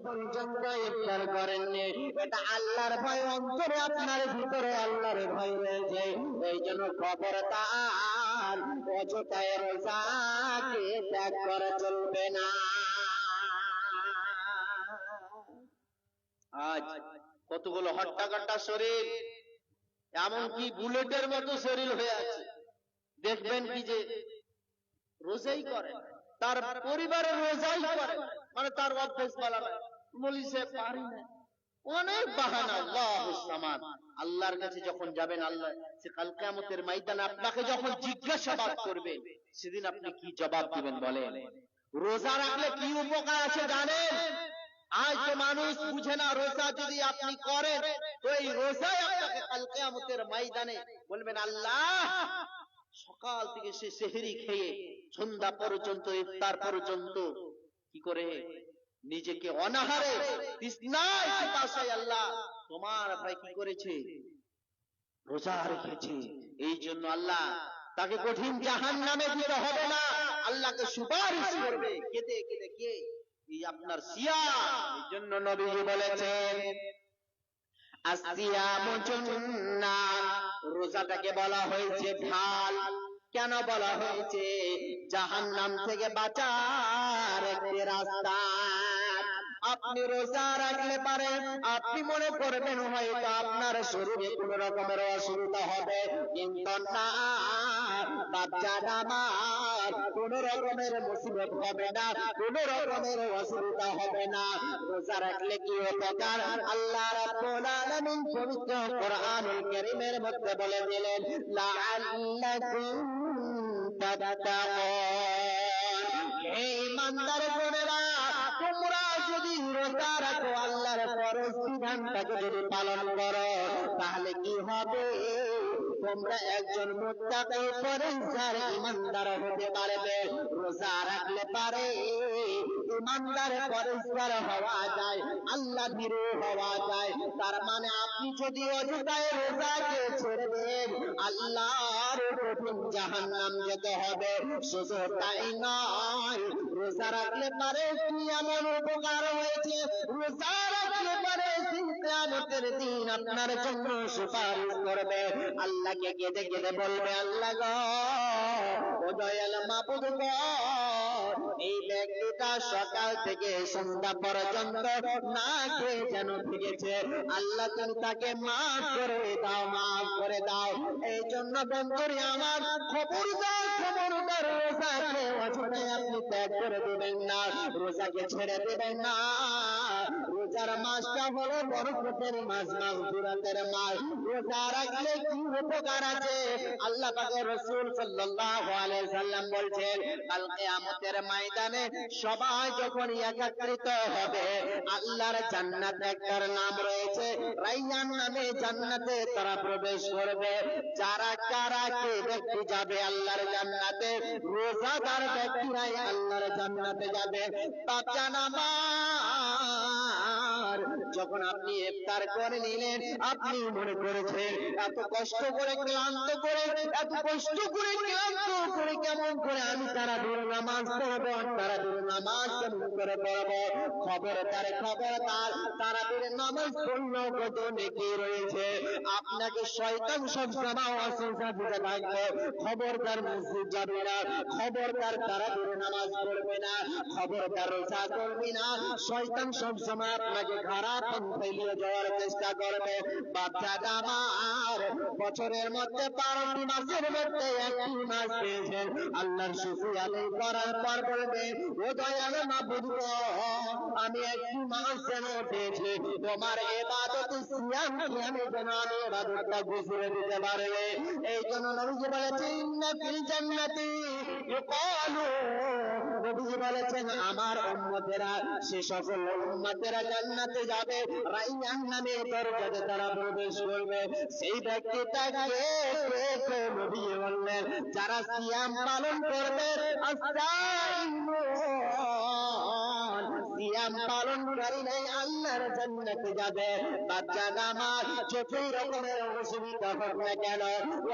পর্যন্ত ইফতার করেননি, এটা আল্লাহর ভয় অন্তরে আপনার ভিতরে আল্লাহর ভয় রয়েছে। এই জন্য খবরদার অযথায় রোজাকে ত্যাগ করা চলবে না। আজ কতগুলো হট্টাকট্টা শরীর, এমনকি বুলেটের মতো শরীর হয়ে আছে, দেখবেন কি যে রোজাই করে, তার পরিবারের রোজাই করে, মানে তার অভ্যেস বলা নয়, বলিছে পারি না, অনেক বাহানা। আল্লাহুস সামাদ। আল্লাহর কাছে যখন যাবেন, আল্লাহ সে কাল কিয়ামতের ময়দানে আপনাকে যখন জিজ্ঞাসাবাদ করবে, সেদিন আপনি কি জবাব দিবেন বলেন? রোজা রাখলে কি উপকার আছে জানেন? আজ তো মানুষ বুঝে না, রোজা যদি আপনি করেন তো এই রোজায় আপনাকে কাল কিয়ামতের ময়দানে বলবেন আল্লাহ, সকাল থেকে সে সেহরি খেয়ে সন্ধ্যা পর্যন্ত, ইফতার পর্যন্ত কি করে নিজেকে অনাহারে তৃষ্ণায় পিপাসায় আল্লাহ তোমার ভাই কি করেছে, রোজা রেখেছে। এই জন্য আল্লাহ তাকে কঠিন জাহান্নামে দিতে হবে না, আল্লাহকে সুপারিশ করবে কেঁদে কেঁদে, কে? এই আপনার সিয়াম। এই জন্য নবীজি বলেছেন আসিয়ামু জুন্নাহ, রোজাটাকে বলা হয়েছে ঢাল। কেন বলা হয়েছে? জাহান্নাম থেকে বাঁচার একটি রাস্তা। আপনি রোজা রাখলে পারে আপনি মনে করবেন হয়তো আপনার শরীরে কোন রকমের অসুবিধা হবে, কিন্তু না বাচ্চার আমার, কোন রকমের মুসিবত হবে না, কোন রকমের অসুবিধা হবে না। রোজা রাখলে কি উপকার? আল্লাহ রাব্বুল আলামিন পবিত্র কোরআনুল কারীমের মধ্যে বলে দিলেন লাআল্লাকুম তাত্তাকুন। হে ঈমানদার বোনেরা, তোমরা যদি রোজা রাখো, আল্লাহর ফরজ বিধানটাকে যদি পালন করো, তাহলে কি হবে? তোমরা একজন মুত্তাকি পরহেজগার ঈমানদার হতে পারবে। রোজা রাখলে পারে ঈমানদার পরহেজগার হওয়া যায়, আল্লাহ ভীরু হওয়া যায়। তার মানে আপনি যদি অযথায় রোজাকে ছেড়ে দেন, আল্লাহর কঠিন জাহান্নাম যেতে হবে। শুধু তাই নয়, রোজা রাখলে পারে কি এমন উপকার হয়েছে, রোজা রাখলে পারে কিয়ামতের দিন আপনার জন্য সুপারিশ করবে। আল্লাহকে কেঁদে কেঁদে বলবে আল্লাহ গো, ও দয়াল মাবুদ গো, এই ব্যক্তিটা সকাল থেকে সন্ধ্যা পর্যন্ত না খেয়ে যেন থেকেছে, আল্লাহ তুমি তাকে মাফ করে দাও, মাফ করে দাও। এই জন্য বন্ধুরে আমার, খবরদার খবরদার, রোজাকে অযথায় আপনি ত্যাগ করে দেবেন না, রোজাকে ছেড়ে দেবেন না। রোজার মাসটা হলো বরকতের মাস, মাগফিরাতের মাস। রোজা রাখলে কি উপকার আছে? আল্লাহ পাকের রাসূল সাল্লাল্লাহু আলাইহি সাল্লাম বলছেন কাল কিয়ামতের ময়দানে সবাই যখন একত্রিত হবে, আল্লাহর জান্নাতে একটার নাম রয়েছে রাইয়ান নামে, জান্নাতে তারা প্রবেশ করবে। যারা কারা কে ব্যক্তি যাবে আল্লাহর জান্নাতে? রোজাদার ব্যক্তিরাই আল্লাহর জান্নাতে যাবে। বাচ্চান আমার, যখন আপনি ইফতার করে নিলেন, আপনি মনে করেছেন এত কষ্ট করে ক্লান্ত করে, এত কষ্ট করে ক্লান্ত করে কেমন করে আমি তারাবির নামাজ পড়বো, তারাবির নামাজ কেমন করে পড়বো? খবরদার খবরদার, তারাবির নামাজ পড়লেও কত নেকি রয়েছে। আপনাকে শয়তান সবসময় ওয়াসওয়াসা দিতে থাকবে, খবরদার মসজিদ যাবে না, খবরদার তারাবির নামাজ পড়বে না, খবরদার রোজা করবে না। শয়তান সবসময় আপনাকে খারাপ পন্থায় নিয়ে যাওয়ার চেষ্টা করবে। বাচ্চাটা আমার, বছরের মধ্যে 12টি মাসের মধ্যে একটি মাস পেয়েছেন, আল্লাহর শুকর আদায় করার পর বলবে ও দয়াল মাবুদ গো, আমি একটি মাস যেন পেয়েছি, তোমার ইবাদত সিয়াম কি আমি যেন আমি ইবাদতটা গুছিয়ে দিতে পারবে। এই জন্য নবীজি বলেছেন ইন্না ফিল জান্নাতি ইউকালু, নবীজি বলেছেন আমার উম্মতেরা, সে সকল উম্মতেরা জান্নাতে যাবে, রাইয়ান নামে দরজাতে তারা প্রবেশ করবে। সেই ব্যক্তিটাকে নবীজি বললেন যারা সিয়াম পালন করবে, সিয়াম পালনকারী নাই আল্লাহর জান্নাতে যাবে। বাচ্চা আমার, যতই রকমের অসুবিধা হোক না কেন,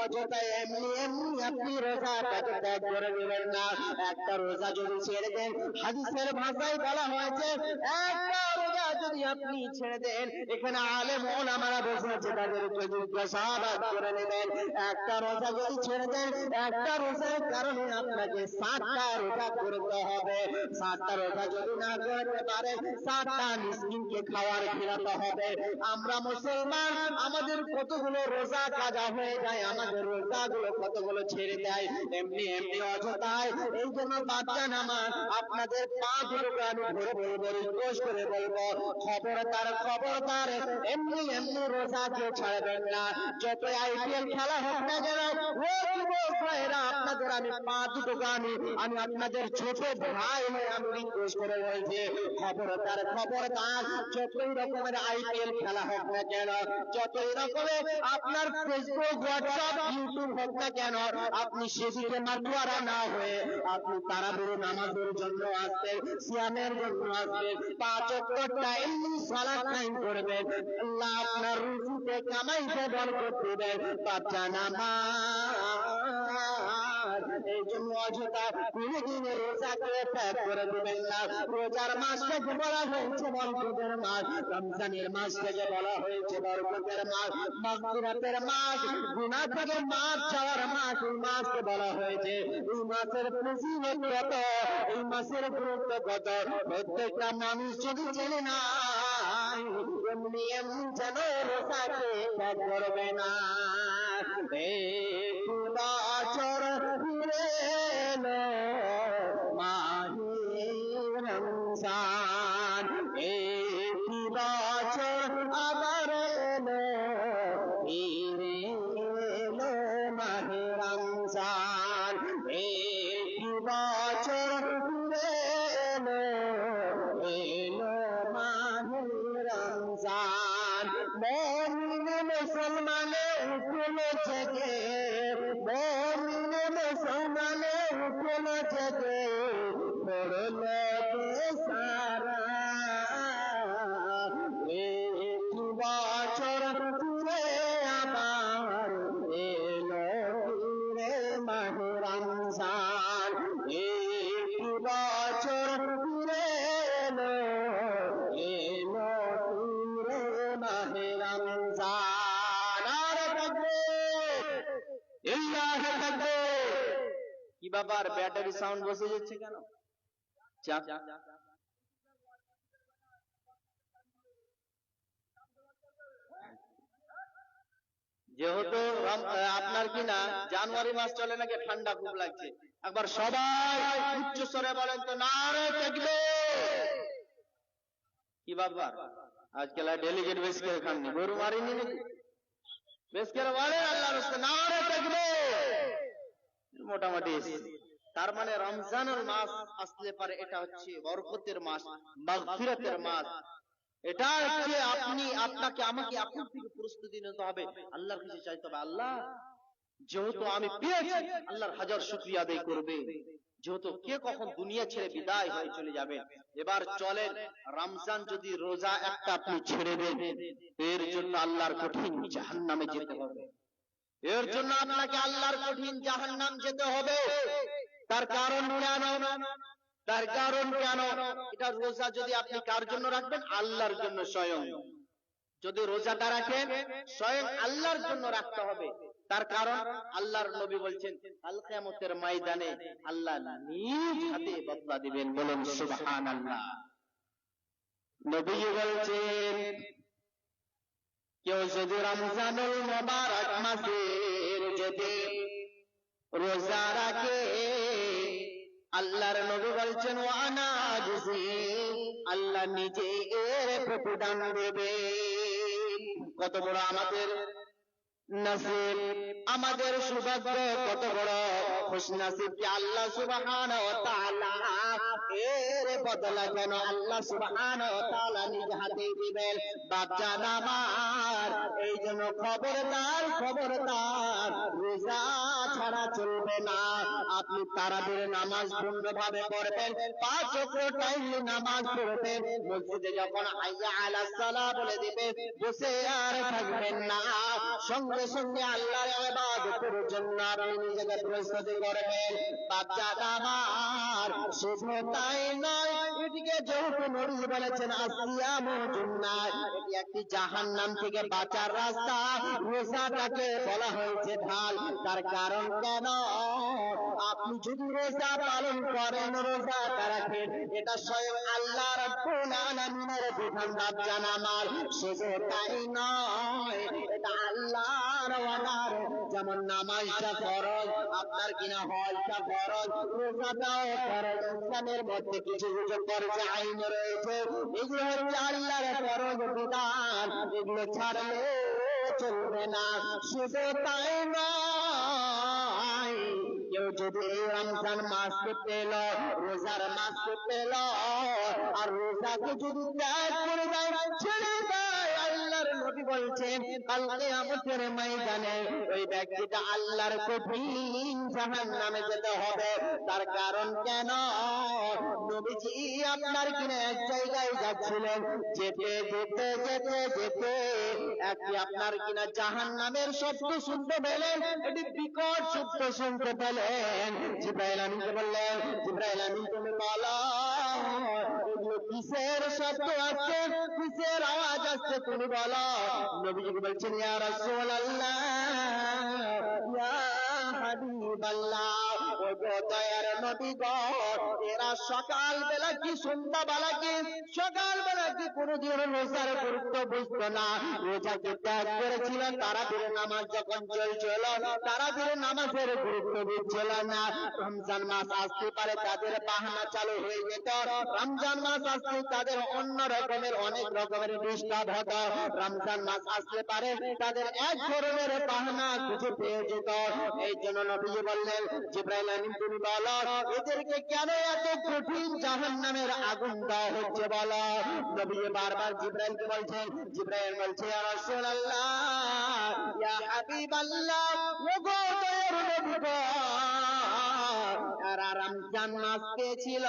অযথায় এমনি এমনি আপনি রোজাটাকে ত্যাগ করে দেবেন না। একটা রোজা যদি ছেড়ে দেন, হাদিসের ভাষায় বলা হয়েছে একটা রোজা যদি আপনি ছেড়ে দেন, এখানে আলেম ওলামারা বসে আছে, তাদেরকে জিজ্ঞাসাবাদ করে নেবেন। একটা রোজা যদি ছেড়ে দেন, একটা রোজার কারণে আপনাকে 7টা রোজা করতে হবে। 7টা রোজা যদি না করতে পারেন, 7টা মিসকিনকে খাওয়ার খিলাতে হবে। আমরা মুসলমান, আমাদের কতগুলো রোজা কাজা হয়ে যায়, আমাদের রোজাগুলো কতগুলো ছেড়ে দেয় এমনি এমনি অযথায়। এই জন্য বাচ্চা নামাজ আপনাদের পা দুটোকে আমি ধরে বলবো, রিকোয়েস্ট করে বলবো, খবরদার খবরদার এমনি এমনি রোজা কেউ ছাড়বেন না। যত আইপিএল খেলা হোক না কেন, আপনাদের আমি পা দুটোকে আমি আপনাদের ছোট ভাই হয়ে আমি রিকোয়েস্ট করে বলছি, খবরদার খবরদার, যতই রকমের আইপিএল খেলা হোক না কেন, যতই রকমের আপনার ফেসবুক হোয়াটসঅ্যাপ ইউটিউব হোক না কেন, আপনি সেদিকে মাতোয়ারা না হয়ে আপনি তারাবির নামাজের জন্য আসবেন, সিয়ামের জন্য আসবেন, 5 ওয়াক্ত টাইম সালাত কায়েম করবেন। আল্লাহ আপনার রুজিতে কামাইতে বরকত দিবেন। বাচ্চা নামাজ এই জন্য অযথা কোনদিন রোজাকে ত্যাগ করে দেবেন না। রোজার মাসটাকে বলা হয়েছে বরকতের মাস, রমজানের মাসটাকে বলা হয়েছে বরকতের মাস, মাগফিরাতের মাস, গুনাহ থেকে মাফ চাওয়ার মাস। এই মাসকে বলা হয়েছে, এই মাসের ফজিলত কত, এই মাসের গুরুত্ব কত, প্রত্যেকটা মানুষ যদি জেনে না এমনি এমনি যেন রোজাকে ত্যাগ করবে না। বছর ফিরে এলো মাহে রমজান, একটি বছর আবার এলো, ফিরে এলো মাহে রমজান, একটি বছর ফিরে এলো, এলো মাহে রমজান। মুমিন মুসলমানে উঠল জেগে, মুমিন মুসলমানে উঠল জেগে, পড়ল সারা, একটি বছর ফিরে আবার এলো, ফিরে মাহে রমজান, একটি বছর ফিরে এলো, এলো ফিরে মাহে রমজান। আর তাকবীর, ইল্লাহি তাকবীর। কি ব্যাপার, ব্যাটারি সাউন্ড বসে যাচ্ছে কেন? যেহেতু আপনার কি না জানুয়ারি মাস চলে নাকি, ঠান্ডা খুব লাগছে, একবার সবাই উচ্চ স্বরে বলেন তো, নারে তাকবীর। কি ব্যাপার, আজকাল ডেলিগেট বেশ করে খাননি, গরু মারিনি নাকি? বেশ করে বলে আল্লাহর রাস্তায় নারে তাকবীর। মোটামুটি তার মানে রমজানুল মাস আসলে পারে, এটা হচ্ছে বরকতের মাস, মাগফিরাতের মাস। এটা হচ্ছে আপনাকে আমাকে এখন থেকে প্রস্তুতি নিতে হবে, আল্লাহর কাছে চাইতে হবে, আল্লাহ যেহেতু আমি পেয়েছি, আল্লাহর হাজার শুকরিয়া আদায় করবে। যেহেতু কে কখন দুনিয়া ছেড়ে বিদায় হয়ে চলে যাবে। এবার চলেন, রমজান যদি রোজা একটা আপনি ছেড়ে দেন, এর জন্য আল্লাহর কঠিন জাহান্নামে যেতে হবে। এর জন্য আপনাকে আল্লাহর কঠিন জাহান্নাম যেতে হবে। তার কারণ কেন? তার কারণ কেন? এটা রোজা যদি আপনি কার জন্য রাখবেন? আল্লাহর জন্য স্বয়ং। যদি রোজাটা রাখেন স্বয়ং আল্লাহর জন্য রাখতে হবে। তার কারণ আল্লাহর নবী বলছেন, কাল কিয়ামতের ময়দানে আল্লাহ নিজ হাতে বদলা দিবেন। বলুন সুবহানাল্লাহ। নবী বলছেন, কেউ যদি রমজানুল মুবারক মাসের যদি রোজা রাখে, আল্লাহর নবী বলছেন, ওয়ানা আজজি, আল্লাহ নিজে এর প্রতিদান দেবে। কত বড় আমাদের নসিব, আমাদের সৌভাগ্য, কত বড় খুশনসিব যে আল্লাহ সুবহানাহু ওয়া তাআলা এর বদলা যেন আল্লাহ সুবহানাহু ওয়া তাআলা নিজ হাতে দিবেন। বাচ্চান আমার, এই জন্য খবরদার খবরদার, রোজা ছাড়া চলবে না। আপনি তারাবির নামাজ পূর্ণভাবে পড়বেন, 5 ওয়াক্ত টাইম নামাজ পড়বেন। মসজিদে যখন হাইয়া আলাস সালাহ বলে দিবে, বসে আর থাকবেন না, সঙ্গে সঙ্গে আল্লাহর ইবাদতের জন্য আপনি নিজেকে প্রস্তুতি করবেন। বাচ্চাটা আমার, শুধু তাই নয়, এটিকে যেহেতু নবী বলেছেন আসিয়ামু জুন্নাহ, এটি একটি জাহান্নাম থেকে বাঁচার রাস্তা, রোজাটাকে বলা হয়েছে ঢাল। তার কারণ কেন? আপনি যদি রোজা পালন করেন, রোজাটা রাখেন, এটা স্বয়ং আল্লাহ রাব্বুল আলামিনের বিধান জানা মাল। শুধু তাই নয়, এটা আল্লাহর ওয়াদার। যেমন নামাজটা ফরজ, আপনার কিনা হজটা ফরজ, রোজাটাও ফরজ। ইসলামের মধ্যে কিছু কিছু ফরজ আইন রয়েছে, এগুলো হচ্ছে আল্লাহর ফরজ বিধান, এগুলো ছাড়লে চলবে না। শুধু তাই নয়, কেউ যদি এই রমজান মাসকে পেল, রোজার মাসকে পেল, আর রোজাকে যদি ত্যাগ করে দেয়, ছেড়ে দেয়, আল্লাহর নবী বলছেন কাল কিয়ামতের ময়দানে ওই ব্যক্তিটা আল্লাহর কঠিন জাহান্নামে যেতে হবে। তার কারণ কেন? নবীজি আপনার কিনা এক জায়গায় যাচ্ছিলেন, যেতে যেতে যেতে যেতে একটি আপনার কিনা জাহান্নামের শব্দ শুনতে পেলেন। এটি বিকট শব্দ শুনতে পেলেন। জিবরাইল আমিনকে বললেন, জিবরাইল আমিন তুমি বলো এগুলো কিসের শব্দ আসছে, কিসের আওয়াজ আসছে, তুমি বলো। নবীজি বলছেন ইয়া রাসূলুল্লাহ, ইয়া হাবিবাল্লাহ, ও গো দয়ার নবী গো, এরা সকাল বেলা কি সন্ধ্যা বেলা কি সকাল বেলা কি কোনদিন রোজার গুরুত্ব বুঝতো না, রোজাকে ত্যাগ করেছিল। তারাবির নামাজ যখন চলছিল, তারাবির নামাজের গুরুত্ব বুঝছিল না। রমজান মাস আসতে পারে তাদের বাহানা চালু হয়ে যেত, রমজান মাস আসলে তাদের অন্য রকমের অনেক রকমের ডিস্টার্ব হতো, রমজান মাস আসতে পারে তাদের এক ধরনের বাহানা খুঁজে পেয়ে যেত। এই জন্য নবীজি বললেন, জিবরাইল আমিন তুমি বলো এদেরকে কেন এত কঠিন জাহান্নামের আগুন দেওয়া হচ্ছে বলো। নবীজি বারবার জিবরাইলকে বলছেন, জিবরাইল বলছে ইয়া রাসূলুল্লাহ, ইয়া হাবিবাল্লাহ, ও গো দয়ার নবী গো, এরা রমজান মাস পেয়েছিল,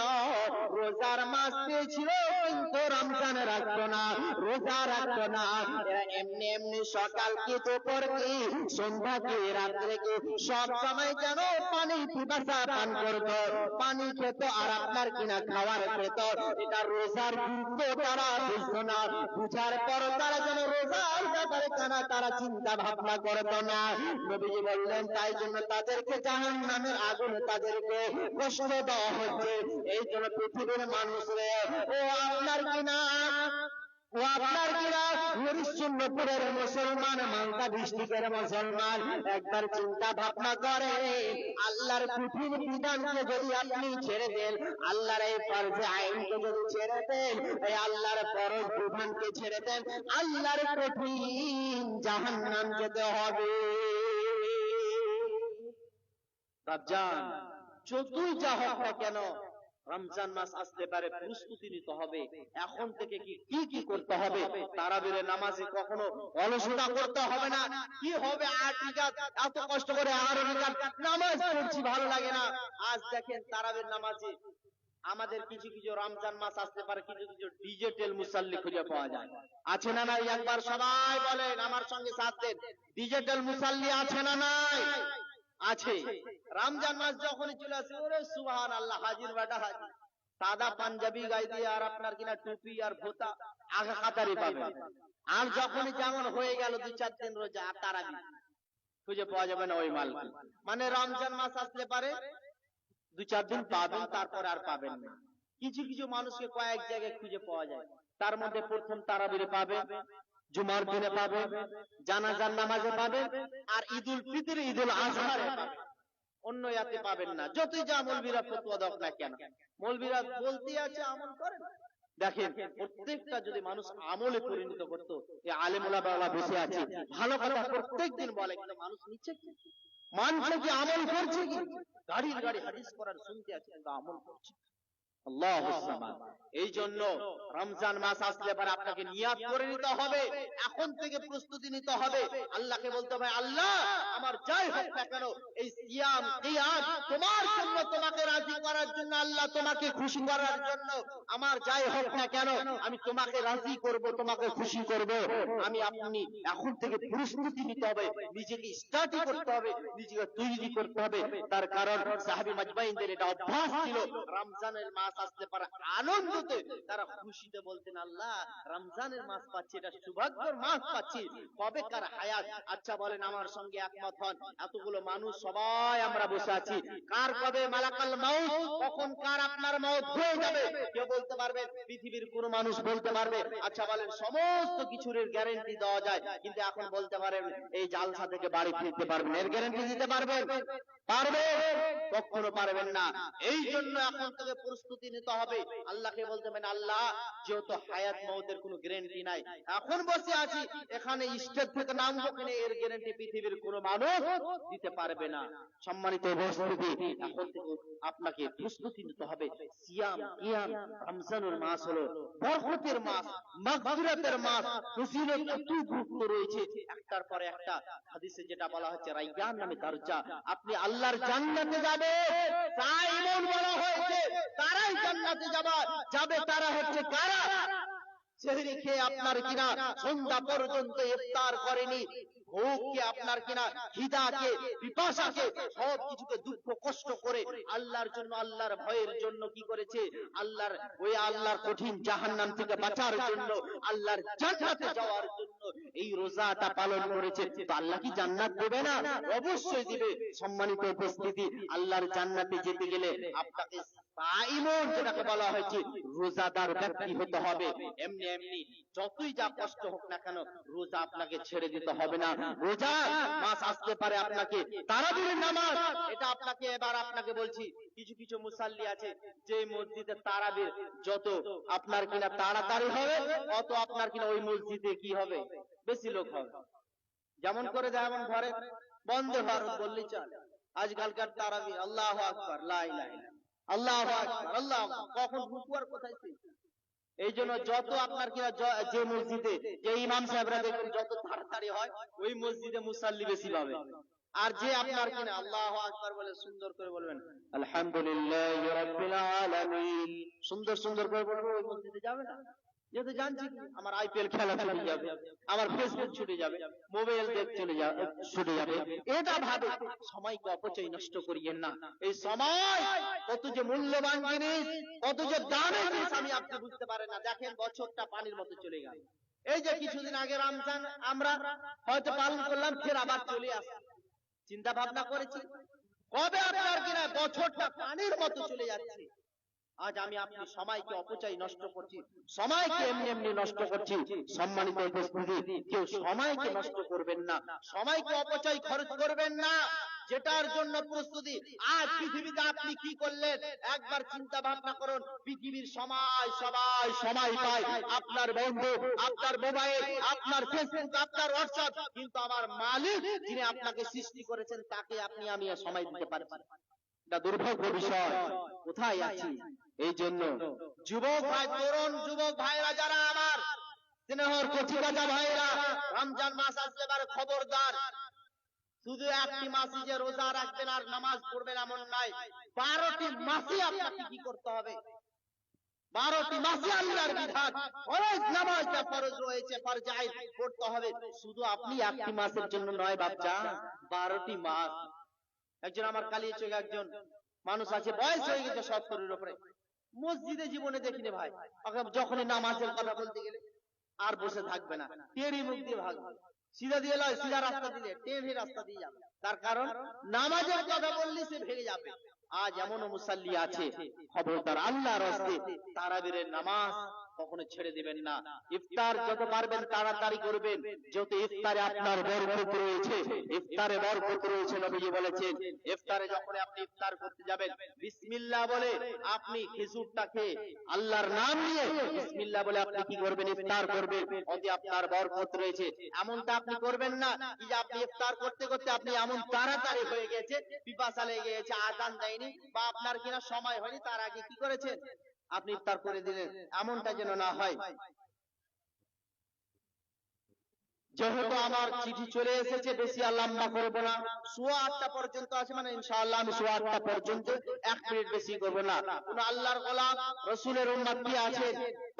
রোজার মাস পেয়েছিল, কিন্তু রমজান রাখতো না, রোজা রাখতো না। এরা এমনি এমনি সকাল কি দুপুর কি সন্ধ্যা কি রাত্রে কি সব সময় যেন পানি পিপাসা পান করতো, পানি খেত, আর আপনার কিনা খাবার খেত। এটা রোজার গুরুত্ব তারা বুঝতো না, বুঝার পর তারা যেন রোজার ব্যাপারে কেন তারা চিন্তা ভাবনা করতো না। নবীজি বললেন তাই জন্য তাদেরকে জাহান্নামের আগুনে তাদেরকে কষ্ট দেওয়া হচ্ছে। এই জন্য পৃথিবীর মানুষরে ও আপনার কিনা হরিশ্চন্দ্রপুরের মুসলমান, মালদা ডিস্ট্রিক্টের মুসলমান, একবার চিন্তা ভাবনা করে আল্লাহর কঠিন বিধানকে যদি আপনি ছেড়ে দেন, আল্লাহর এই ফরজ আইনকে যদি ছেড়ে দেন, এই আল্লাহর ফরজ বিধানকে ছেড়ে দেন, আল্লাহর কঠিন জাহান্নাম যেতে হবে। বাপজান, যতই যা হোক না কেন রমজান মাস আসতে পারে, প্রস্তুতি নিতে হবে। এখন থেকে কি কি করতে হবে? তারাবির নামাজে কখনো অলসতা করতে হবে না। কি হবে 8 রাকাত এত কষ্ট করে 8 রাকাত নামাজ পড়ছি, ভালো লাগে না। আজ দেখেন তারাবির নামাজে আমাদের কিছু কিছু রমজান মাস আসতে পারে কিছু কিছু ডিজিটাল মুসাল্লি খুঁজে পাওয়া যায়। আছে না নাই? একবার সবাই বলেন আমার সঙ্গে সাথ দেন, ডিজিটাল মুসাল্লি আছে না নাই? আছে। রমজান মাস যখনই চলে আসে, ওরে সুবহানাল্লাহ, হাজির বেটা হাজির, সাদা পাঞ্জাবি গায়ে দিয়ে আর আপনার কিনা টুপি আর ভোতা আগা কাতারি পাবেন। আর যখনই যেমন হয়ে গেল 2-4 দিন রোজা, তারাবি খুঁজে পাওয়া যাবে না ওই মালকে। মানে রমজান মাস আসলে পারে 2-4 দিন পাবেন, তারপর আর পাবেন না। কিছু কিছু মানুষকে কয়েক জায়গায় খুঁজে পাওয়া যায়। তার মধ্যে প্রথম তারাবিরে পাবে, জুমার দিনে পাবে, জানাজার নামাজে পাবে, আর ঈদুল ফিতর ঈদুল আজহারে পাবে। অন্য ইয়াতে পাবেন না। যতই যা মৌলবীরা ফতোয়া দাও না কেন, মৌলবীরা বলতে আছে আমল করেন। দেখেন প্রত্যেকটা যদি মানুষ আমলে পরিণত করতো, এই আলেম ওলামা বসে আছে ভালো কথা প্রত্যেকদিন বলে, কিন্তু মানুষ নিচ্ছে কি, মানছে কি, আমল করছে কি? গাড়ির গাড়ি হাদিস কোরআন শুনতে আছে কিন্তু আমল করছে। আল্লাহুস সামাদ। এই জন্য রমজান মাস আসলে পরে আপনাকে নিয়াত করে নিতে হবে, এখন থেকে প্রস্তুতি নিতে হবে। আল্লাহকে বলতে হবে, আল্লাহ আমার যাই হোক না কেন এই সিয়াম কিয়াম তোমার জন্য, তোমাকে রাজি করার জন্য, আল্লাহ তোমাকে খুশি করার জন্য, আমার যাই হোক না কেন আমি তোমাকে রাজি করব, তোমাকে খুশি করব। আমি আপনি এখন থেকে প্রস্তুতি নিতে হবে, নিজেকে স্টাডি করতে হবে, নিজেকে তৈরি করতে হবে। তার কারণ সাহাবী মাজমাইনদের এটা অভ্যাস ছিল, রমজানের মাস মাস আসলে পারে আনন্দতে তারা খুশিতে বলতেন আল্লাহ রমজানের মাস পাচ্ছি, এটা সৌভাগ্যের মাস পাচ্ছি, কবে কার হায়াত। আচ্ছা বলেন আমার সঙ্গে একমত হন, এতগুলো মানুষ সবাই আমরা বসে আছি, কার কবে মালাকাল মাউত, কখন কার আপনার মউত হয়ে যাবে কেউ বলতে পারবে? পৃথিবীর কোন মানুষ বলতে পারবে? আচ্ছা বলেন সমস্ত কিছুর গ্যারান্টি দেওয়া যায়, কিন্তু এখন বলতে পারেন এই জালসা থেকে বাড়ি ফিরতে পারবেন, এর গ্যারান্টি দিতে পারবেন? পারবে? কখনো পারবেন না। এই জন্য এখন থেকে প্রস্তুতি নিতে হবে। আল্লাহকে বলতে হবে আল্লাহ যেহেতু হায়াত মউতের কোনো গ্যারান্টি নাই, এখন বসে আছি, এখানে স্টেজ থেকে নামবো কিনা এর গ্যারান্টি পৃথিবীর কোনো মানুষ দিতে পারবে না। সম্মানিত উপস্থিতি, এখন থেকে আপনাকে প্রস্তুতি নিতে হবে। সিয়াম কিয়াম, রমজানের মাস হলো বরকতের মাস, মাগফিরাতের মাস, ফজিলত এত গুরুত্ব রয়েছে, একটার পরে একটা। হাদিসে যেটা বলা হচ্ছে রাইয়ান নামে দরজা, আপনি আল্লাহর জান্নাতে যাবে, সাইমন বলা হয়েছে তারাই জান্নাতে যাবে। তারা হচ্ছে কারা? সেহরি খেয়ে আপনার কিনা সন্ধ্যা পর্যন্ত ইফতার করেনি, ভোগকে আপনার কিনা খিদাকে পিপাসাকে সব কিছুকে দুঃখ কষ্ট করে আল্লাহর জন্য আল্লাহর ভয়ের জন্য কি করেছে? আল্লাহর কঠিন জাহান্নাম থেকে বাঁচার জন্য, আল্লাহর জান্নাতে যাওয়ার জন্য এই রোজাটা পালন করেছে। তো আল্লাহ কি জান্নাত দেবে না? অবশ্যই দিবে। সম্মানিত উপস্থিতি, আল্লাহর জান্নাতে যেতে গেলে আপনাকে সাইমন যেটাকে বলা হয়েছে রোজাদার ব্যক্তি হতে হবে। এমনি এমনি যতই যা কষ্ট হোক না কেন রোজা আপনাকে ছেড়ে দিতে হবে না। রোজা মাস আসতে পারে আপনাকে তারাবির নামাজ, এটা আপনাকে বলছি, কিছু কিছু মুসাল্লি আছে যে মসজিদে তারাবির যত আপনার কিনা তাড়াতাড়ি হবে অত আপনার কিনা ওই মসজিদে কি হবে? বেশি লোক হবে। যেমন করে যেমন ঘরে বন্দে ভারত বললেই চলে। আজকালকার তারাবি আল্লাহু আকবার, লা ইলাহা ইল্লাল্লাহ, আল্লাহু আকবার, আল্লাহ কখন হুকুয়ার কোথায় ছিল? এই জন্য যত আপনার কিনা যে মসজিদে যে ইমাম সাহেবরা দেখবেন যত তাড়াতাড়ি হয় ওই মসজিদে মুসাল্লি বেশি পাবে। আর যে আপনার কিনা আল্লাহু আকবার বলে সুন্দর করে বলবেন আলহামদুলিল্লাহি রাব্বিল আলামিন, সুন্দর সুন্দর করে বলবেন, ওই মসজিদে যাবে না। যেহেতু জানছি আমার আইপিএল খেলা ছুটে যাবে, আমার ফেসবুক ছুটে যাবে, মোবাইল দেখ ছুটে যাবে, এটা ভাবে সময়কে অপচয় নষ্ট করিয়েন না। এই সময় কত যে মূল্যবান জিনিস, কত যে দামি জিনিস আমি আপনি বুঝতে পারেন না। দেখেন বছরটা পানির মতো চলে গেল। এই যে কিছুদিন আগে রমজান আমরা হয়তো পালন করলাম, ফের আবার চলে আসছে। চিন্তা ভাবনা করেছি কবে আপনার কিনা বছরটা পানির মতো চলে যাচ্ছে। আজ আমি আপনি সময়কে অপচয় নষ্ট করছি, সময়কে এমনি এমনি নষ্ট করছি। সম্মানিত উপস্থিতি, কেউ সময়কে নষ্ট করবেন না, সময়কে অপচয় খরচ করবেন না। যেটার জন্য প্রস্তুতি আজ পৃথিবীতে আপনি কি করলেন একবার চিন্তা ভাবনা করুন। পৃথিবীর সবাই সময় পায়, আপনার বন্ধু, আপনার মোবাইল, আপনার ফেসবুক, আপনার হোয়াটসঅ্যাপ, কিন্তু আমার মালিক যিনি আপনাকে সৃষ্টি করেছেন তাকে আমি সময় দিতে পারছি। এটা দুর্ভাগ্য বিষয়। কোথায় আছি? এই জন্য যুবক ভাই, তরুণ যুবক ভাইরা যারা আমার স্নেহর কচিকাঁচা ভাইরা, রমজান মাস আসলে এবার খবরদার, শুধু একটি মাসই যে রোজা রাখবেন আর নামাজ পড়বেন এমন নাই, 12টি মাসই আপনাকে কি করতে হবে? 12টি মাসে আল্লাহর বিধান, ফরজ নামাজটা ফরজ রয়েছে, ফরজ আইন পড়তে হবে। শুধু আপনি একটি মাসের জন্য নয় বাচ্চা, 12টি মাস। একজন আমার কালিয়াচকে একজন মানুষ আছে, বয়স হয়ে গেছে 70-এর উপরে, মসজিদে জীবনে দেখিনি ভাই, যখনই নামাজের কথা বলতে গেলে আর বসে থাকবে না, টেরি মুখ দিয়ে ভাগবে, সিধা দিয়ে লয়, সিধা রাস্তা দিলে টেরি রাস্তা দিয়ে যাবে। তার কারণ নামাজের কথা বললে সে ভেঙে যাবে। আজ এমনও মুসাল্লি আছে, খবরদার আল্লাহর রাস্তে তারাবিরের নামাজ কখনো ছেড়ে দিবেন না। ইফতার যত পারবেন তাড়াতাড়ি করবেন, যত ইফতারে আপনার বরকত রয়েছে, ইফতারে বরকত রয়েছে। নবীজি বলেছেন ইফতারে যখন আপনি ইফতার করতে যাবেন বিসমিল্লাহ বলে আপনি খেজুরটা খেয়ে আল্লাহর নাম নিয়ে বিসমিল্লাহ বলে আপনি কি করবেন? ইফতার করবেন, অতি আপনার বরকত রয়েছে। এমনটা আপনি করবেন না যে আপনি ইফতার করতে করতে আপনি এমন তাড়াতাড়ি হয়ে গেছে, পিপাসা লেগে গেছে, আযান দেয়নি বা আপনার কিনা সময় হয়নি, তার আগে কি করেছেন? আপনি ইফতার করে দিলেন, এমনটা যেন না হয়। যেহেতু আমার চিঠি চলে এসেছে, বেশি আর লম্বা করবো না, 8:15 পর্যন্ত আছে, মানে ইনশাআল্লাহ আমি 8:15 পর্যন্ত 1 মিনিট বেশি করবো না। কোন আল্লাহর গোলাম রাসূলের উম্মত কি আছে,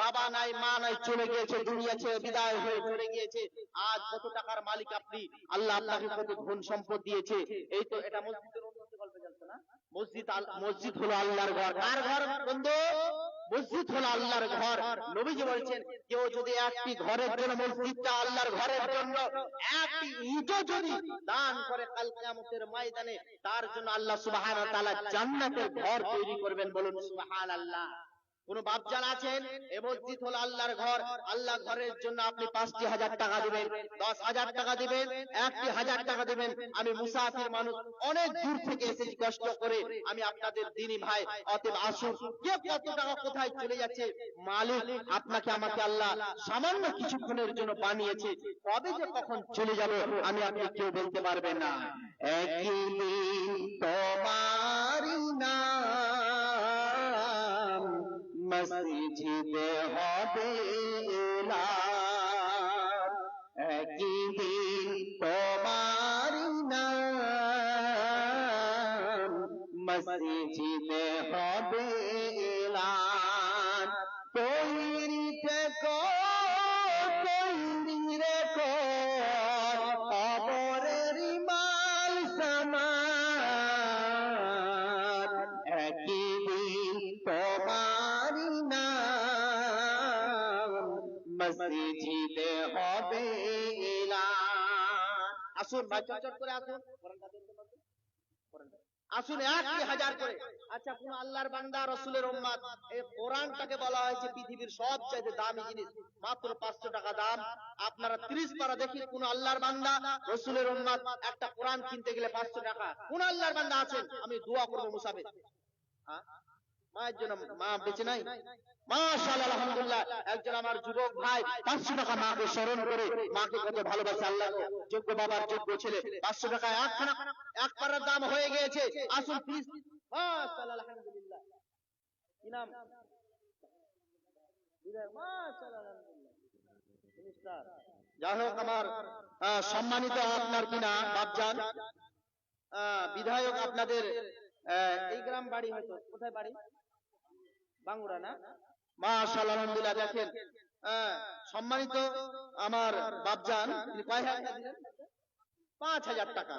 বাবা নাই মা নাই, চলে গিয়েছে, দুনিয়া ছেড়ে বিদায় হয়ে চলে গিয়েছে। আজ কত টাকার মালিক আপনি, আল্লাহ আপনাকে কত ধন সম্পদ দিয়েছে। এই তো এটা মসজিদের উন্নতি গল্প চলছে না, মসজিদ হলো আল্লাহর ঘর। কার ঘর বন্ধু? মসজিদ হলো আল্লাহর ঘর। নবীজি বলছেন কেউ যদি একটি ঘরের জন্য, মসজিদটা আল্লাহর ঘরের জন্য একটি ইটও যদি দান করে কাল কিয়ামতের ময়দানে, তার জন্য আল্লাহ সুবহানাহু ওয়া তাআলা জান্নাতের ঘর তৈরি করবেন। বলুন সুবহানাল্লাহ। কোন বাপজান আছেন? এই মসজিদ হলো আল্লাহর ঘর। আল্লাহ ঘরের জন্য আপনি 5,000 টাকা দিবেন, 10,000 টাকা দিবেন, 1,000 টাকা দিবেন। আমি মুসাফির মানুষ, অনেক দূর থেকে এসেছি কষ্ট করে, আমি আপনাদের দিনী ভাই, অতএব আসুন। কে কত টাকা কোথায় চলে যাচ্ছে, মালিক আপনাকে আমাকে আল্লাহ সামান্য কিছুক্ষণের জন্য বানিয়েছে, কবে যে কখন চলে যাবে আমি আপনি কেউ বলতে পারবে না। একদিন তোমারই নাম মসজিদে হবে এলান, একদিন তোমারই নাম মসজিদে হবে এলান। তৈরি থেকো, তৈরি রেখো কবরের মাল সামান, একদিন তোমারই নাম মসজিদে হবে এলান। আসুন ভাই, চট করে আসুন, আসুন 1,000 করে। আচ্ছা, কোন আল্লাহর বান্দা, রাসূলের উম্মত, এই কোরআনটাকে বলা হয়েছে পৃথিবীর সবচেয়ে দামি জিনিস, মাত্র 500 টাকা দাম। আপনারা 30 পারা দেখি কোন আল্লাহর বান্দা, রাসূলের উম্মত একটা কোরআন কিনতে গেলে 500 টাকা। কোন আল্লাহর বান্দা আছেন? আমি দোয়া করব মুসাফির, মায়ের জন্য, মা বেঁচে নাই, মাশাআল্লাহ আলহামদুলিল্লাহ। একজন আমার যুবক ভাই 500 টাকা মাকে স্মরণ করে, মাকে কত ভালোবাসে, আল্লাহ যোগ্য বাবার যোগ্য ছেলে, 500 টাকা একখানা এক পারার দাম হয়ে গিয়েছে। আসুন প্লিজ, মাশাআল্লাহ আলহামদুলিল্লাহ। কি নাম? মাশাআল্লাহ আলহামদুলিল্লাহ। মিস্টার, যাই হোক আমার সম্মানিত, আপনার কি না বাপজান বিধায়ক, আপনাদের এই গ্রাম বাড়ি, হয়তো কোথায় বাড়ি? বাঙ্গুরা না? মাশাআল্লাহ আলহামদুলিল্লাহ। দেখেন সম্মানিত আমার বাপজান, তিনি কয় হাজার দিলেন? 5,000 টাকা।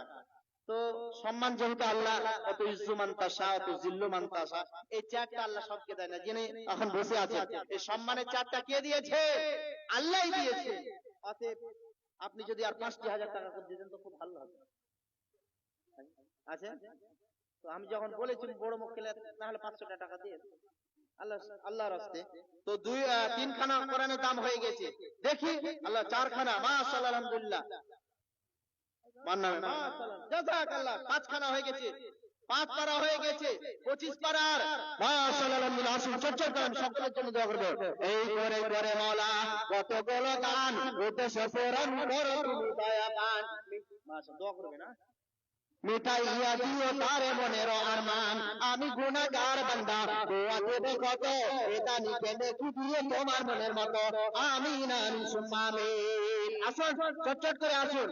তো সম্মান যেহেতু আল্লাহ, অত ইজ্জু মান তাশা অত জিল্লু মান তাশা, এই চারটা আল্লাহ সবকে দেয় না। যিনি এখন বসে আছেন, এই সম্মানের চারটা কে দিয়েছে? আল্লাহই দিয়েছে। অতএব আপনি যদি আর 5,000 টাকা করে দিতেন তো খুব ভালো হতো। আছে তো আমি যখন বলেছি বড় মুখ খেলে, না হলে 500 টাকা দিয়ে আল্লাহর রাস্তে। তো 3 খানা কোরআনের দাম হয়ে গেছে, দেখি আল্লাহ 4 খানা, মাশাআল্লাহ আলহামদুলিল্লাহ, মাশাআল্লাহ জাযাকাল্লাহ। 5 খানা হয়ে গেছে, 5 পারা হয়ে গেছে, 25 পারার, মাশাআল্লাহ আলহামদুলিল্লাহ। আসুন চট করেন, সকলের জন্য দোয়া করব। এই করে করে মাওলা কতগুলো গান উদ্দেশ্য পূরণ করো তুমি দয়াবান। মাশাআল্লাহ, দোয়া করবে না? মিটাইয়া দিও তারে মনের আরমান, আমি গুনাহগার বান্দা, দোয়া দেবে কত, এটা নিতে দেখি দিয়ে তোমার মনের মতো, আমিন আমিন সুম্মা আমিন। আসুন চট করে আসুন,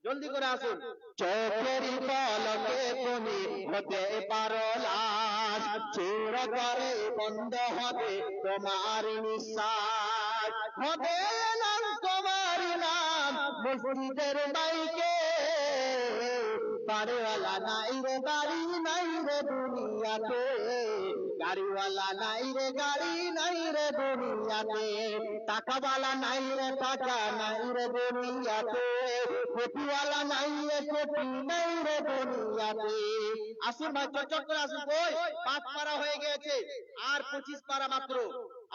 জলদি করে আসুন। চোখেরই পলকে তুমি হতে পারো লাশ, চির করে বন্ধ হবে তোমার নিঃশ্বাস, হবে এলান তোমার নাম মসজিদের মাইকে, বাড়িওয়ালা নাই রে গাড়ি নাই রে দুনিয়াতে, গাড়িওয়ালা নাই রে গাড়ি নাই রে দুনিয়াতে, টাকাওয়ালা নাই রে টাকা নাই রে দুনিয়াতে, কোটিওয়ালা নাই রে কোটি নাই রে দুনিয়াতে। আসুন ভাই, চট করে আসুন। কই 5 পারা হয়ে গেছে, আর 25 পারা মাত্র।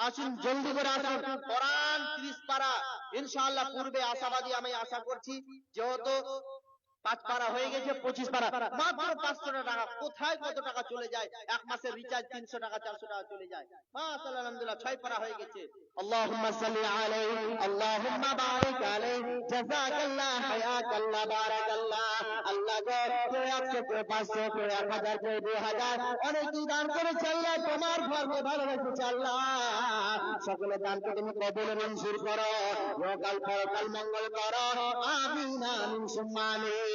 আসুন জলদি করে আসুন। কোরআন 30 পারা ইনশাআল্লাহ পূর্বে আশাবাদী, আমি আশা করছি, যেহেতু 5 পারা হয়ে গেছে, 25 পারা মাত্র 500 টাকা। কোথায় কত টাকা চলে যায়, এক মাসের রিচার্জ 300 টাকা 400 টাকা চলে যায়। মাশাআল্লাহ আলহামদুলিল্লাহ, 6 পারা হয়ে গেছে। আল্লাহুম্মা সাল্লি আলাইহি, আল্লাহুম্মা বারিক আলাইহি, জাযাকাল্লাহ, হায়াকাল্লাহ, বারাকাল্লাহ। আল্লাহ গো, 100 কে 500 কে 1000 কে 2000 অনেকেই দান করেছে, আল্লাহ তোমার ঘরকে ভালোবেসেছে, আল্লাহ সকলে দানকে তুমি কবুল মঞ্জুর করো, ইহকাল পরকাল মঙ্গল করো, আমিন আমিন সুম্মা আমিন।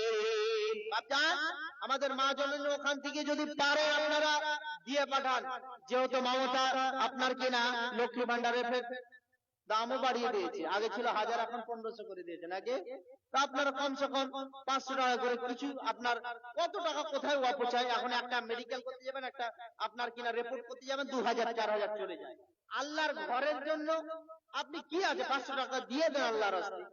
বাপজান, আমাদের মা জননী ওখান থেকে যদি পারে আপনারা দিয়ে পাঠান, যেহেতু মমতা আপনার কিনা লক্ষ্মী ভান্ডারের দামও বাড়িয়ে দিয়েছে, আগে ছিল 1000 এখন 1500 করে দিয়েছে নাকি? তা আপনারা কমসে কম 500 টাকা করে কিছু আপনার কত টাকা কোথায় অপচয়। এখন একটা মেডিকেল করতে যাবেন, একটা আপনার কিনা রিপোর্ট করতে যাবেন 2000 4000 চলে যায়। আল্লাহর ঘরের জন্য আপনি কি আছে 500 টাকা দিয়ে দেন আল্লাহর রাস্তায়,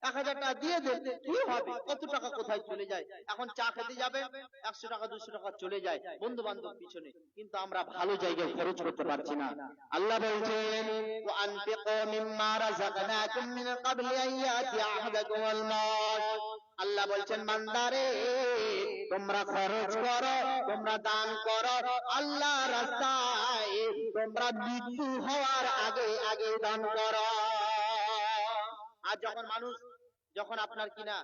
1000 টাকা দিয়ে দেন, কি হবে? কত টাকা কোথায় চলে যায়। এখন চা খেতে যাবে 100 টাকা 200 টাকা চলে যায় বন্ধু বান্ধব পিছনে, কিন্তু আমরা ভালো জায়গায় খরচ করতে পারছি না। আল্লাহ বলছেন ওয়া আনফিকু মিম্মা রাযাকনাকুম মিন ক্বাবলি আন ইয়াতি আহাদাকুমুল মাউত। আল্লাহ বলছেন বান্দারে তোমরা খরচ করো, তোমরা দান করো আল্লাহর রাস্তায়, তোমরা মৃত্যু হওয়ার আগে আগে দান করো। আর যখন মানুষ যখন আপনার কিনা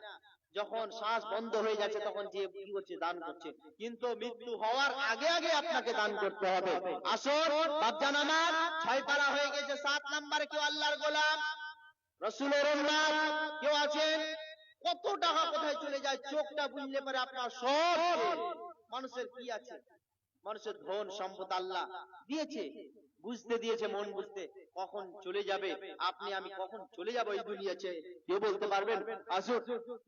যখন শ্বাস বন্ধ হয়ে যাচ্ছে তখন যে কি করছে দান করছে, কিন্তু মৃত্যু হওয়ার আগে আগে আপনাকে দান করতে হবে। আসুন বাপজান আমার, 6 পারা হয়ে গেছে, 7 নম্বরে কেউ আল্লাহর গোলাম রাসূলের উম্মত কেউ আছেন, কত টাকা কোথায় চলে যায় চোখটা বুঝলে পরে আপনার সব। মানুষের কি আছে, মানুষের ধন সম্পদ আল্লাহ দিয়েছে, বুঝতে দিয়েছে মন বুঝতে, কখন চলে যাবে আপনি আমি কখন চলে যাব এই দুনিয়াতে কেউ বলতে পারবেন? আসুন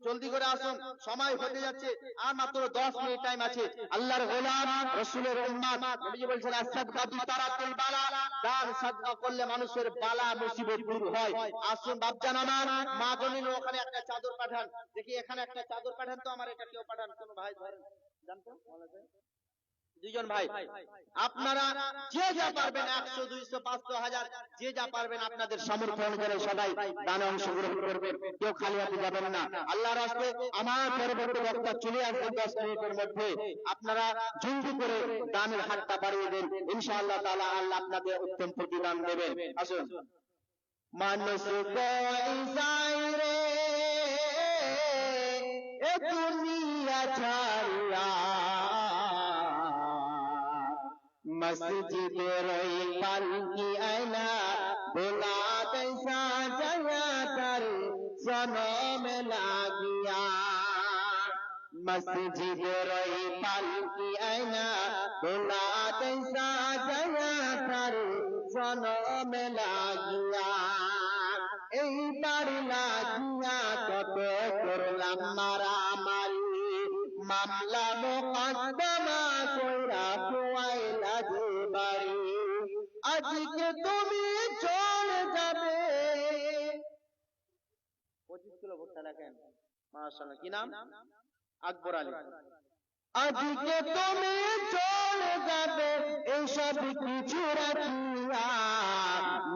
জলদি করে আসুন, সময় হতে যাচ্ছে, আর মাত্র 10 মিনিট টাইম আছে। আল্লাহর গোলাম রাসূলের উম্মত নবীজি বলেছেন আস-সাদকা বিতারাতুল বালা, দান সাদকা করলে মানুষের বালা মুসিবত দূর হয়। আসুন বাপজান আমার, মা বোনের ওখানে একটা চাদর পাঠান, দেখি এখানে একটা চাদর পাঠান তো, আমার এটা কেউ পাঠান, কোন ভাই ধরেন জানতো দুইজন ভাই, আপনারা যে যা পারবেন 100 200 500 1000 যে যা পারবেন আপনাদের সামর্থ্য অনুযায়ী সবাই দানে অংশগ্রহণ করবেন, কেউ খালি হাতে যাবেন না। আল্লাহর রাস্তায় আমার পরবর্তী বক্তা চলে আসবে 10 মিনিটের মধ্যে, আপনারা জলদি করে দানের হাতটা বাড়িয়ে দেন, ইনশাআল্লাহ তাআলা আল্লাহ আপনাদের উত্তম প্রতিদান দেবেন। আসুন মানুষ কই যায় রে এ দুনিয়া ছাড়িয়া, মসজিদের ওই পালকি আয়না ভোলা कैसा जया कर जन्म লাগিয়া, মসজিদের ওই পালকি আয়না ভোলা कैसा जया कर जन्म লাগিয়া, এইবার লাগিয়া কত করলাম মারামারি, মামলা মোকদ্দমা কইরা পোয়াইলা যে বাড়ি, আজকে তুমি চলে যাবে। 25 কিলো ভুট্টা রাখেন মাশাআল্লাহ, কি নাম? আকবর আলী। আজকে তুমি চলে যাবে এইসব কিছু রাখিয়া,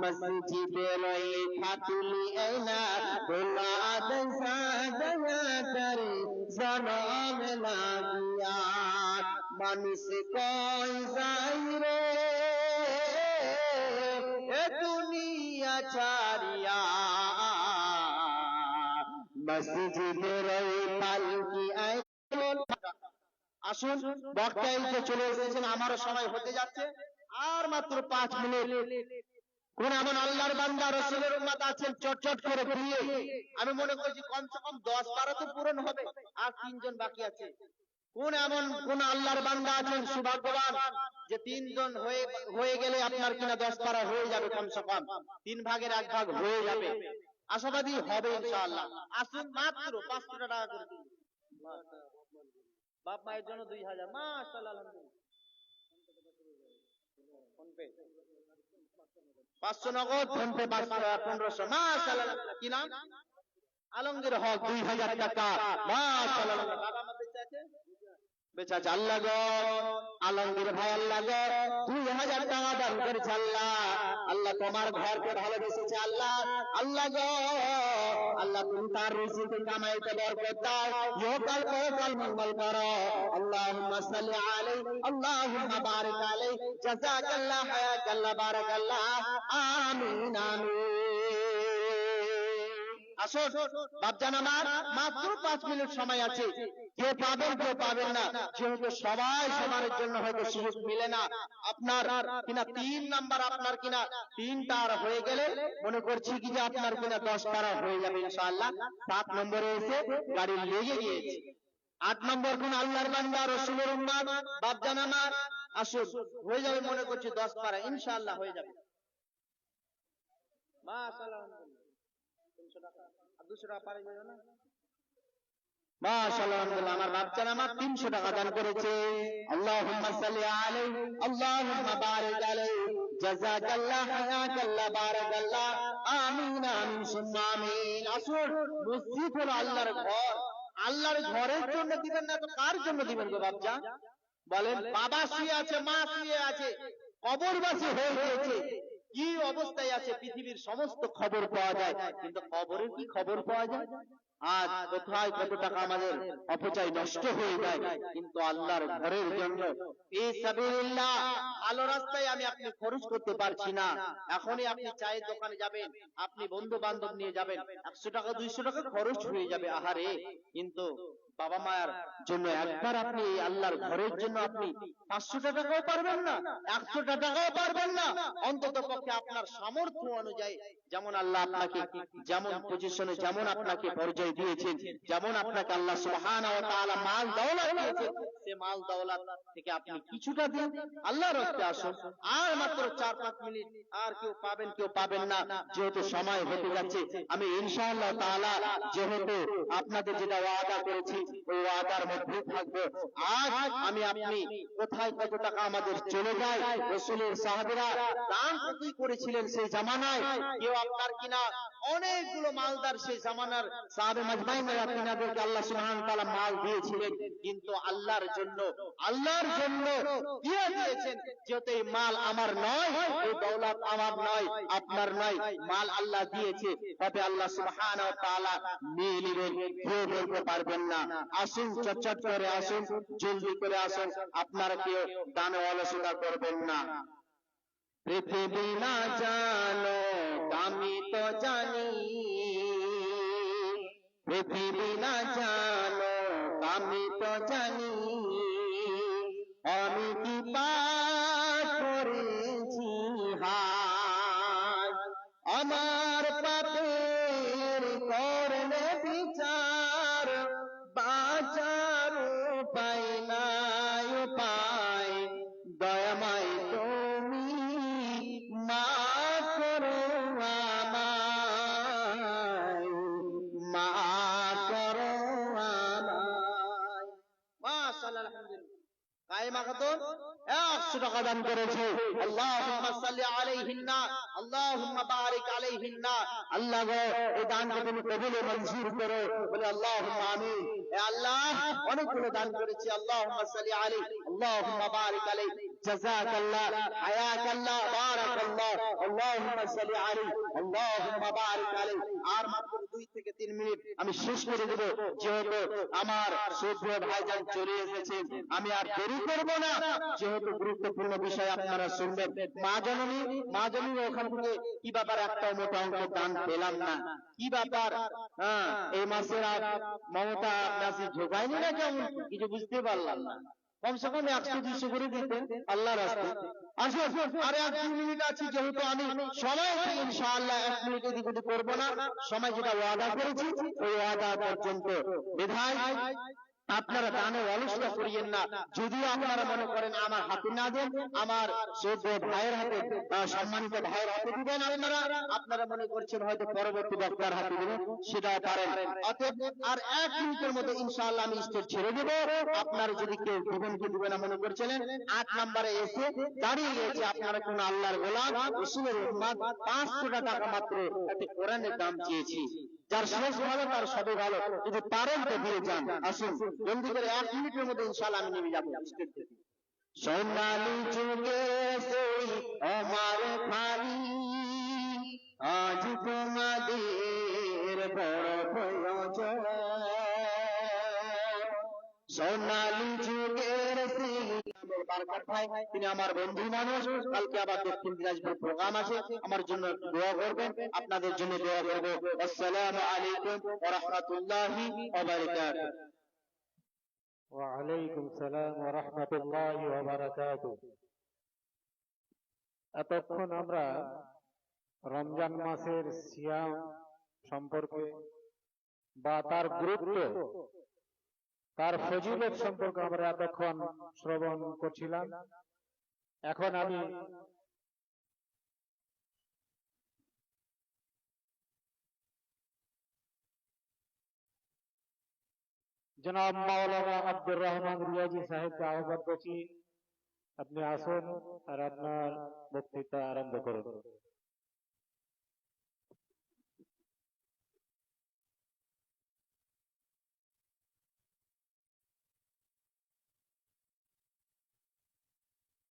মসজিদের ওই খাতুলি আয়না ভোলা कैसा जया कर जन्म লাগিয়া, মানুষ কই যায় রে এ দুনিয়া ছাড়িয়া, মসজিদের ওই পালকি আয়না। আসুন বক্তা এসে চলে এসেছেন, আমারও সময় হতে যাচ্ছে, আর মাত্র 5 মিনিট। কোন এমন আল্লাহর বান্দা রাসূলের উম্মত আছেন চটচট করে দিয়ে, আমি মনে করছি কমসে কম 10 12 তো পূরণ হবে, আর 3 জন বাকি আছে। কোন এমন কোন আল্লাহর বান্দা আছেন সৌভাগ্যবান যে 3 জন হয়ে গেলে আপনার কিনা 10 পারা হয়ে যাবে, কমসে কম 3 ভাগের 1 ভাগ হয়ে যাবে, আশাবাদী হবে ইনশাআল্লাহ। আসুন মাত্র 500 টাকা করে দিন, বাপ মায়ের জন্য 2000, মাশাআল্লাহ আলহামদুলিল্লাহ। ফোন পে 500 নগদ, ফোন পে 1500, মাশাআল্লাহ। কি নাম? আলমগীর হক, 2000 টাকা, মাশাআল্লাহ। বাবা মা বেঁচে আছে? বেঁচে আছে। আল্লাহ গো আলমগীর ভাই, আল্লাহ গো 2000 টাকা দান করেছে আল্লাহ, আল্লাহ তোমার ঘরকে ভালোবেসেছে আল্লাহ, আল্লাহ গো আল্লাহ তুমি তার রিজিকে কামাইতে বরকত দাও, ইহকাল পরকাল মঙ্গল করো। আল্লাহুম্মা সাল্লি আলাইহি আল্লাহুম্মা বারিক আলাইহি জাযাকাল্লাহ হায়াকাল্লাহ বারাকাল্লাহ, আমিন আমিন। আসুন বাপজান আমার, মাত্র 5 মিনিট সময় আছে, কে পাবেন কে পাবেন না, যেহেতু সবাই সবার জন্য হয়তো সুযোগ মিলে না। আপনার কিনা 3 নাম্বার আপনার কিনা 3টা আর হয়ে গেলে মনে করছি কি যে আপনার কিনা 10 পারা হয়ে যাবে ইনশাআল্লাহ। 7 নম্বরে এসে গাড়ি লেগে গিয়েছে। 8 নম্বর কোন আল্লাহর বান্দা রাসূলের উম্মত বাপজান আমার, আসুন হয়ে যাবে মনে করছি 10 পারা ইনশাআল্লাহ হয়ে যাবে। মাশাআল্লাহ 300 টাকা আর 200 টাকা পারে যাবে না মাশাআল্লাহ আলহামদুলিল্লাহ আমার বাচ্চারা আমার 300 টাকা দান করেছে আল্লাহুম্মা সাল্লি আলাইহি আল্লাহুম্মা বারিক আলাইহি জাযাকাল্লাহ হায়াকাল্লাহ বারাকাল্লাহ আমিন আমিন সুম্মা আমিন আসুন মসজিদ হলো আল্লাহর ঘর আল্লাহর ঘরের জন্য দিবেন না তো কার জন্য দিবেন গো বাচ্চা বলেন বাবা শুয়ে আছে মা শুয়ে আছে কবরবাসী হয়ে গিয়েছে কি অবস্থায় আছে পৃথিবীর সমস্ত খবর পাওয়া যায় কিন্তু কবরের কি খবর পাওয়া যায় আজ কোথায় কত টাকা আমাদের অপচয় নষ্ট হয়ে যায় কিন্তু আল্লাহর ঘরের জন্য ফি সাবিলিল্লাহ ভালো রাস্তায় আমি আপনি খরচ করতে পারছি না এখনই আপনি চায়ের দোকানে যাবেন আপনি বন্ধু বান্ধব নিয়ে যাবেন 100 টাকা 200 টাকা খরচ হয়ে যাবে আহারে কিন্তু বাবা মায়ের জন্য একবার আপনি আল্লাহর ঘরের জন্য আপনি 500 টাকাও পারবেন না 100 টাকাও পারবেন না অন্তত পক্ষে আপনার সামর্থ্য অনুযায়ী যেমন আল্লাহ আপনাকে যেমন পজিশনে যেমন আপনাকে পর্যায়ে দিয়েছেন যেমন আপনাকে আল্লাহ সুবহানাহু ওয়া তাআলা মাল দৌলত দিয়েছেন সে মাল দৌলত থেকে আপনি কিছুটা দিন আল্লাহর রাস্তায় আসুন আর মাত্র 4-5 মিনিট আর কেউ পাবেন না যেহেতু সময় হতে যাচ্ছে আমি ইনশাআল্লাহ তাআলা যেহেতু আপনাদের যেটা ওয়াদা করেছি ওই ওয়াদার মধ্যে থাকবো আজ আমি আপনি কোথায় কত টাকা আমাদের চলে যায় রাসূলের সাহাবীরা দান কতই করেছিলেন সেই জামানায় কেউ আপনার কিনা অনেকগুলো মালদার সেই জামানার সাহাবে মাজমাইনরা তিনাদেরকে আল্লাহ সুবহানাহু ওয়া তাআলা মাল দিয়েছিলেন কিন্তু আল্লাহর জন্য দিয়ে দিয়েছেন যেহেতু এই মাল আমার নয় এই দৌলত আমার নয় আপনার নয় মাল আল্লাহ দিয়েছে তবে আল্লাহ সুবহানাহু ওয়া তাআলা নিয়ে নেবেন কেউ বলতে পারবেন না আসুন চটচট করে আসুন জলদি করে আসুন আপনারা কেউ দানে অলসতা করবেন না পৃথিবী না জানো আমি তো জানি পৃথিবী না জানো আমি তো জানি আমি কি পাপ করেছি হায় আমার পাপের করলে বিচার বাঁচার উপায় নাই উপায় দয়াময় তুমি মাফ করো আমায় মাফ করো আমায় মাশাআল্লাহ আলহামদুলিল্লাহ কায়েমা খাতুন 100 টাকা দান করেছে আল্লাহুম্মা সাল্লি আলাইহিন্না আল্লাহুম্মা বারিক আলাইহিন্না আল্লাহ গো এই দানকে তুমি কবুল ও মঞ্জুর করো বলে আল্লাহুম্মা আমিন এ আল্লাহ অনেকগুলো দান করেছি আল্লাহুম্মা সাল্লি আলাইহি আল্লাহুম্মা বারিক আলাইহি জাযাকাল্লাহ হায়াকাল্লাহ বারাকাল্লাহ আল্লাহুম্মা সাল্লি আলাইহি আল্লাহুম্মা বারিক আলাইহি আর মাত্র 2 থেকে 3 মিনিট আমি শেষ করে দেব যেহেতু আমার সুপ্রিয় ভাইজান চলে এসেছেন আমি আর দেরি করব না যেহেতু গুরুত্বপূর্ণ বিষয় আপনারা শুনবেন মা জননী ওখান থেকে কি ব্যাপার একটা মোটা অঙ্ক দান পেলাম না কি ব্যাপার এই মাসের মমতা আপনার ঝোঁকায়নি না কেমন কিছু বুঝতে পারলাম না কমসে কম 100-200 করে দিতেন আল্লাহর রাস্তায় আসুন আর 1-2 মিনিট আছে যেহেতু আমি সময় ইনশাআল্লাহ 1 মিনিট এদিক ওদিক করব না সময় যেটা ওয়াদা করেছি ওই ওয়াদা পর্যন্ত বিধায় আপনারা দানে অলসতা করিয়েন না যদিও আপনারা মনে করেন আমার হাতে না দেন আমার সৌদ ভাইয়ের হাতে সম্মানিত ভাইয়ের হাতে দিবেন আপনারা মনে করছেন হয়তো পরবর্তী বক্তার হাতে দিবেন সেটাও পারেন অতএব আর 1 মিনিটের মধ্যে ইনশাআল্লাহ আমি স্টেজ ছেড়ে দেব আপনারা যদি কেউ দিবেন কি দিবেন না মনে করছিলেন 8 নম্বরে এসে দাঁড়িয়ে গেছে আপনারা কোন আল্লাহর গোলাম রাসূলের উম্মত 500 টাকা মাত্র একটা কোরআনের দাম চেয়েছি যার শেষ ভালো তার সবে ভালো যদি পারেন তো দিয়ে যান আসুন জলদি করে 1 মিনিটের মধ্যে ইনশাআল্লাহ আমি নেমে যাব সোনালী যুগে সেই আমার খালি আজ তোমাদের বড় প্রয়োজন সোনালী যুগের সেই বারকাত ভাই তিনি আমার বন্ধু মানুষ কালকে আবার দক্ষিণ দিনাজপুর প্রোগ্রাম আছে আমার জন্য দোয়া করবেন আপনাদের জন্য দোয়া করব আসসালামু আলাইকুম ওয়া রাহমাতুল্লাহি ওয়া বারাকাতুহু ওয়া আলাইকুম সালাম ওয়া রাহমাতুল্লাহি ওয়া বারাকাতুহু এতক্ষণ আমরা রমজান মাসের সিয়াম সম্পর্কে বা তার গুরুত্ব তার ফজিলত সম্পর্কে আমরা এতক্ষণ শ্রবণ করছিলাম এখন আমি জনাব মাওলানা আব্দুর রহমান রিয়াজি সাহেবকে আহ্বান করছি, আপনি আসুন আর আপনার বক্তৃতা আরম্ভ করুন।